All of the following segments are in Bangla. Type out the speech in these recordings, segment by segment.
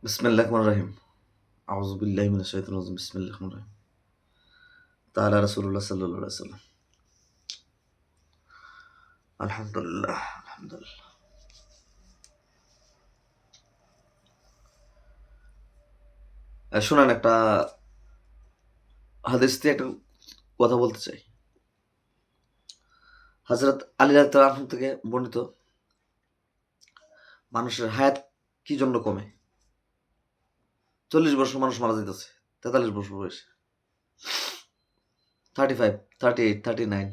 বিসমিল্লাহির রহমানির রহিম। আউযু বিল্লাহি মিনাশ শাইতানির রাজিম। বিসমিল্লাহির রহমানির রহিম। তাআলা রাসূলুল্লাহ সাল্লাল্লাহু আলাইহি ওয়াসাল্লাম। আলহামদুলিল্লাহ, আলহামদুলিল্লাহ। শুনেন, একটা হাদিস থেকে একটা কথা বলতে চাই। হযরত আলী রাদিয়াল্লাহু আনহু থেকে বর্ণিত, মানুষের হায়াত কি জন্য কমে? 40 বছর মানুষ মারা যাইতেছে, 43 বছর বয়সে, 35, 38, 39,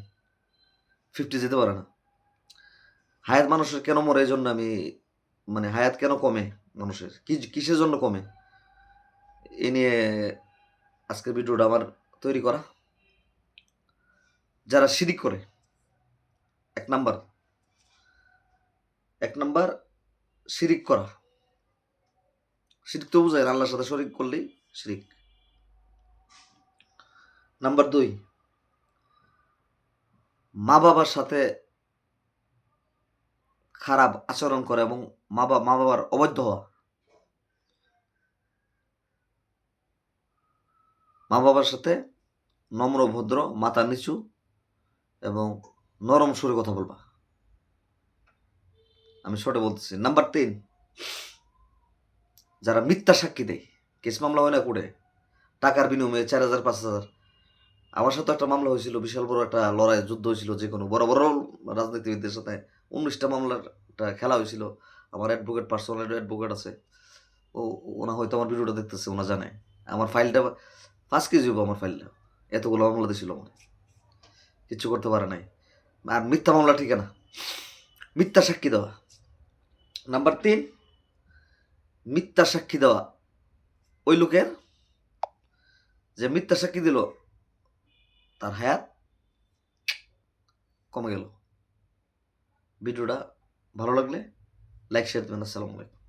50 যেতে পারে না। হায়াত মানুষের কেন মরে? এই জন্য আমি হায়াত কেন কমে মানুষের, কিসের জন্য কমে, এ নিয়ে আজকের ভিডিওটা আমার তৈরি করা। যারা শিরিক করে, এক নাম্বার শিরিক করা। শিরিক তো বুঝায় আল্লাহর সাথে শরিক করলেই শিরিক। নাম্বার 2, মা বাবার সাথে খারাপ আচরণ করে এবং মা বাবার অবাধ্য হওয়া। মা বাবার সাথে নম্র ভদ্র, মাথা নিচু এবং নরম সুরে কথা বলবা। আমি শর্টে বলতেছি। নাম্বার 3, যারা মিথ্যা সাক্ষী দেয়। কেস মামলা হয় না কোর্টে, টাকার বিনিময়ে 4,000 5,000। আমার সাথে একটা মামলা হয়েছিল, বিশাল বড় একটা লড়াই, যুদ্ধ হয়েছিল, যে কোনো বড় বড় রাজনীতিবিদদের সাথে 19টা মামলার একটা খেলা হয়েছিল। আমার অ্যাডভোকেট, পার্সোনাল অ্যাডভোকেট আছে। ও ওনা হয়তো আমার ভিডিওটা দেখতেছে, ওনা জানে আমার ফাইলটা 5 কেজি হবো। আমার ফাইলটা এতগুলো মামলা দিয়েছিল, আমার কিচ্ছু করতে পারে নাই। আর মিথ্যা মামলা ঠিক না, মিথ্যা সাক্ষী দেওয়া। নাম্বার 3, মিথ্যা সাক্ষী দেওয়া ওই লোকের যে মিথ্যা সাক্ষী দিল, তার হায়াত কমে গেল। ভিডিওটা ভালো লাগলে লাইক শেয়ার দেবেন। আসসালামু আলাইকুম।